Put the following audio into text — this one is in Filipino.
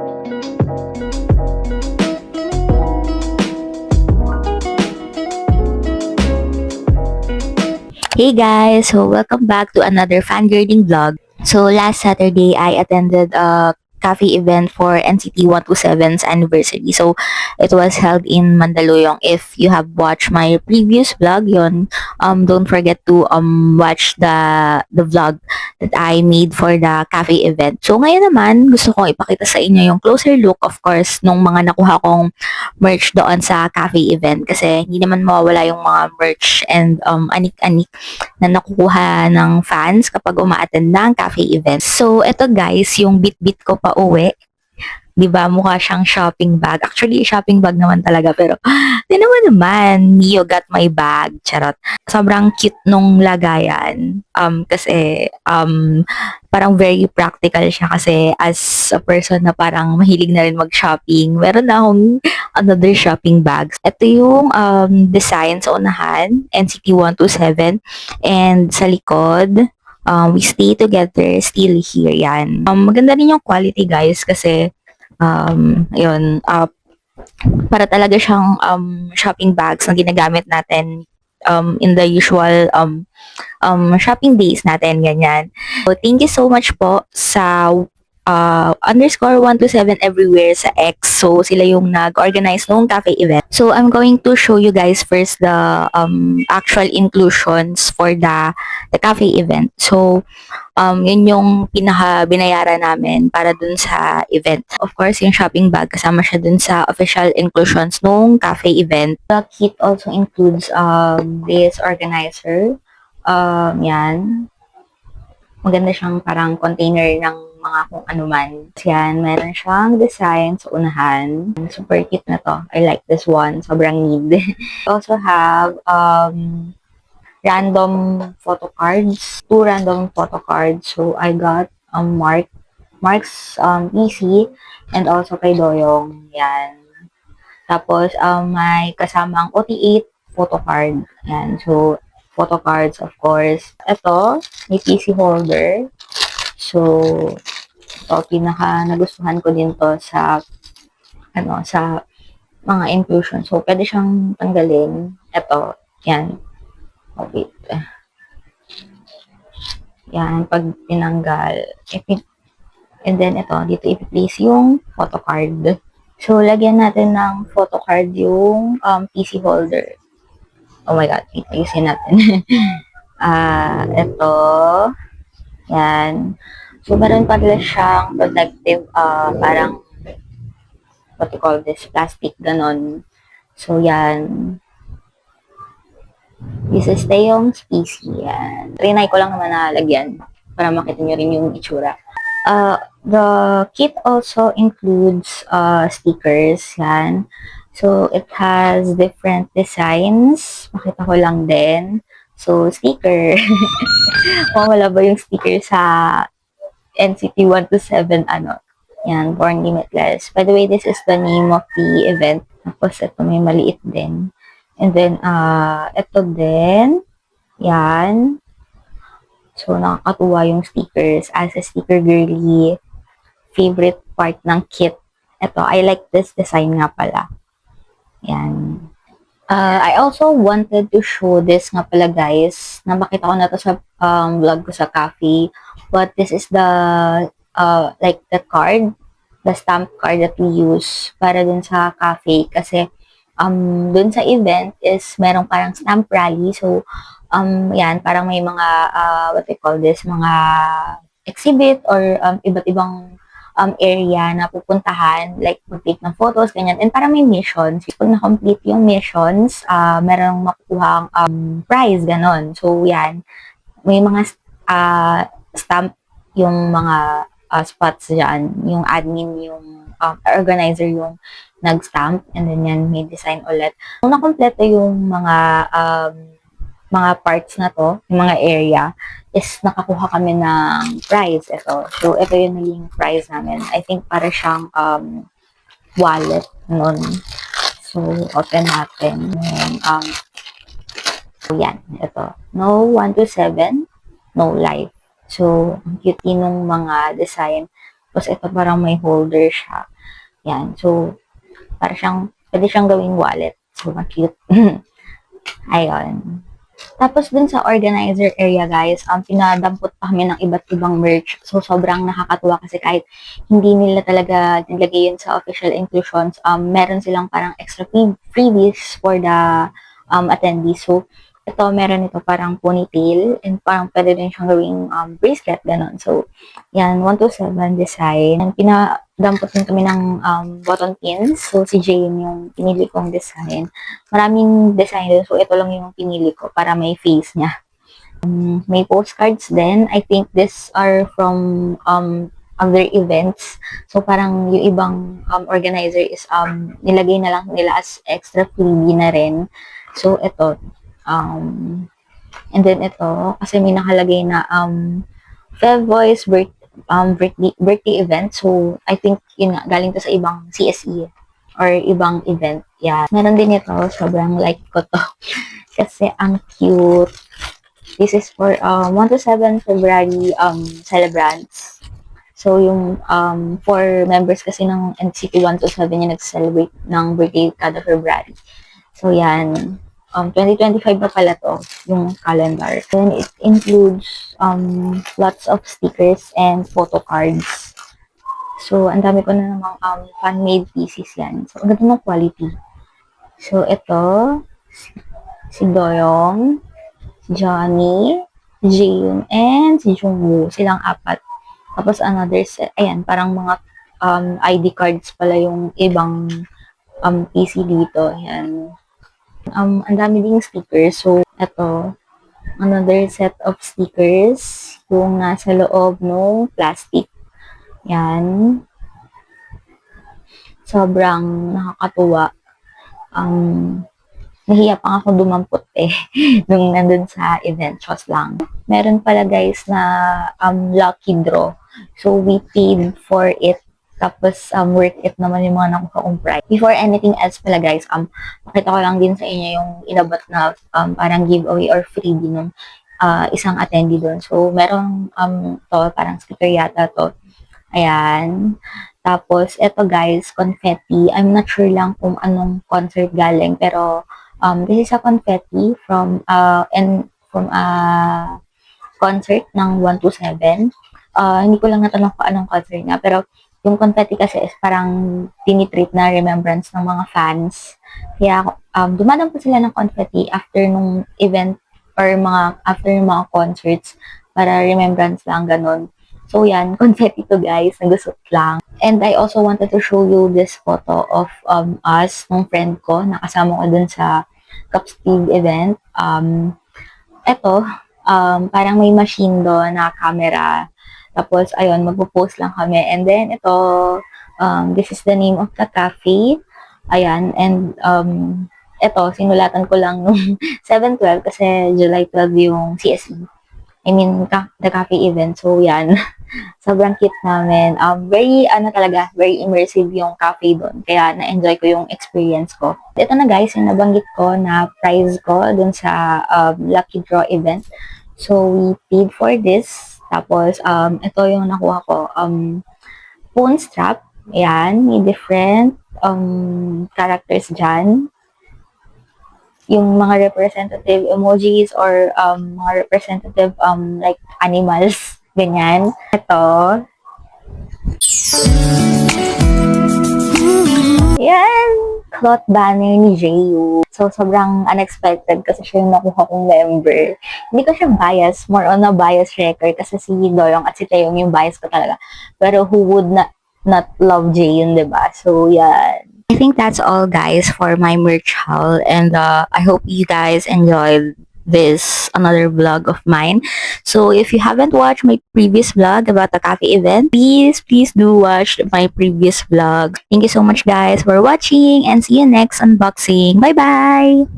Hey guys! So, welcome back to another fangirling vlog. So, last Saturday, I attended a cafe event for NCT 127's anniversary. So, it was held in Mandaluyong. If you have watched my previous vlog yon, don't forget to watch the vlog that I made for the cafe event. So, ngayon naman, gusto kong ipakita sa inyo yung closer look, of course, nung mga nakuha kong merch doon sa cafe event. Kasi hindi naman mawawala yung mga merch and anik-anik na nakukuha ng fans kapag uma-attend ng cafe event. So, eto guys, yung bit-bit ko pa uwi. 'Di ba? Mukha siyang shopping bag. Actually, shopping bag naman talaga pero di naman, Mio got my bag. Charot. Sobrang cute nung lagayan. Kasi parang very practical siya kasi as a person na parang mahilig na rin mag-shopping, meron na akong another shopping bags. Ito yung design sa unahan, NCT 127, and sa likod, we stay together, still here, yan. Maganda rin yung quality guys kasi yun, para talaga siyang shopping bags na ginagamit natin in the usual shopping days natin, ganyan. So, thank you so much po sa underscore 127 everywhere sa X. So, sila yung nag-organize noong cafe event. So, I'm going to show you guys first the actual inclusions for the cafe event. So, yun yung pinaka-binayaran namin para dun sa event. Of course, yung shopping bag, kasama siya dun sa official inclusions noong cafe event. The kit also includes this organizer. Yan. Maganda siyang parang container ng mga kung ano man. Yan, meron siyang design sa unahan. Super cute na to. I like this one. Sobrang need. We also have random photo cards. 2 random photo cards. So, I got Mark's PC and also kay Doyong. Yan. Tapos, may kasamang OT8 photo card. Yan. So, photo cards, of course. Ito, may PC holder. So, ito, pinaka nagustuhan ko din to sa, sa mga inclusion. So, pwede siyang tanggalin. Ito, yan. Oh, wait. Yan, pag tinanggal. And then, ito, dito ipi-place yung photo card. So, lagyan natin ng photo card yung PC holder. Oh my God, ayusin natin. Ito. Yan. So, meron pa rin siyang protective, parang, what you call this, plastic, ganon. So, yan. This is Taeyong's PC. Yan. Trinay ko lang naman na lagyan para makita nyo rin yung itsura. The kit also includes stickers. Yan. So, it has different designs. Makita ko lang din. So, sticker. Wala ba yung sticker sa NCT 127, Yan, Born Limitless. By the way, this is the name of the event. Tapos, ito may maliit din. And then, ito din. Yan. So, nakakatuwa yung stickers. As a sticker girly, favorite part ng kit. Ito, I like this design nga pala. Yan. I also wanted to show this nga pala guys. Napakita ko na to sa vlog ko sa cafe. But this is the, like the card, the stamp card that we use para dun sa cafe. Kasi, dun sa event is merong parang stamp rally. So, yan, parang may mga, what we call this, mga exhibit or iba't ibang area na pupuntahan, like mag-take ng photos, ganyan. And parang may missions. Pag na-complete yung missions, merong makukuhang prize, ganon. So, yan. May mga stamp yung mga spots dyan. Yung admin, yung organizer yung nag-stamp. And then yan, may design ulit. Kung nakompleto yung mga parts na to, yung mga area, is nakakuha kami ng prize. So, ito yung naging prize namin. I think para siyang wallet nun. So, open natin. So, yan. Ito. No 127, no life. So, ang cute nung mga design. Tapos, ito parang may holder siya. Yan. So, pwede siyang gawing wallet. So, cute. Ayun. Tapos dun sa organizer area guys, pinadampot pa kami ng iba't ibang merch. So sobrang nakakatuwa kasi kahit hindi nila talaga nilagay yun sa official inclusions, meron silang parang extra freebies for the attendees. So ito, meron ito parang ponytail and parang pwede din siyang gawing bracelet, ganun. So, yan, 127 design. And pinadampot din kami ng button pins. So, si Jane yung pinili kong design. Maraming design din. So, ito lang yung pinili ko para may face niya. May postcards din. I think these are from other events. So, parang yung ibang organizer is nilagay na lang nila as extra freebie na rin. So, ito. And then ito, kasi may nakalagay na Fev Voice birthday event. So, I think yun nga, galing to sa ibang CSE or ibang event. Yeah. Meron din ito, sobrang like ko to. Kasi ang cute. This is for 1 to 7 February celebrants. So, yung 4 members kasi ng NCT 1 to 7 yung nag-celebrate ng birthday kada February. So, yan. 2025 na pala to, yung calendar. Then, it includes lots of stickers and photo cards. So, ang dami ko na namang fan-made pieces yan. So, ang ganda ng quality. So, ito, si Doyoung, si Johnny, si Jane, and si Jungwoo. Silang 4. Tapos, another set, ayan, parang mga ID cards pala yung ibang PC dito. Ayan. Ang dami ding stickers. So, ito, another set of stickers yung nasa loob ng plastic. Yan. Sobrang nakakatuwa. Nahiya pa ako dumampot nung nandun sa event. Just lang. Meron pala guys na lucky draw. So, we paid for it. Tapos, worth it naman yung mga nakuha kong price. Before anything else pala guys, pakita ko lang din sa inyo yung inabot na parang giveaway or freebie ng isang attendee doon. So, meron to, parang sticker yata to. Ayan. Tapos, eto guys, confetti. I'm not sure lang kung anong concert galing, pero this is a confetti from concert ng 1 to 7. Hindi ko lang natanong kung anong concert nga, pero yung confetti kasi is parang tinitreat na remembrance ng mga fans. Kaya dumadang po sila ng confetti after nung event or after yung mga concerts para remembrance lang, ganun. So yan, confetti to guys, nagusot lang. And I also wanted to show you this photo of us, ng friend ko, nakasama ko dun sa Capstig event. Eto, parang may machine doon na camera. Tapos, ayun, magpo-post lang kami. And then, ito, this is the name of the cafe. Ayan, and ito, sinulatan ko lang nung 7/12 kasi July 12 yung CSE. I mean, the cafe event. So, yan. Sobrang cute namin. Very immersive yung cafe doon. Kaya, na-enjoy ko yung experience ko. Ito na guys, yung nabanggit ko na prize ko dun sa Lucky Draw event. So, we paid for this. Tapos, ito yung nakuha ko. Phone strap. Ayan. May different characters dyan. Yung mga representative emojis or mga representative like animals. Ganyan. Ito. Yan. Cloth banner ni Jayu. So, sobrang unexpected kasi siya yung nakuha kong member. Hindi ko siya bias. More on a bias record kasi si Doyoung at si Taeyong yung bias ko talaga. Pero who would not love Jaehyun, diba? So, yan. I think that's all guys for my merch haul. And I hope you guys enjoyed this another vlog of mine. So if you haven't watched my previous vlog about the cafe event, please do watch my previous vlog. Thank you so much guys for watching and see you next unboxing. Bye bye.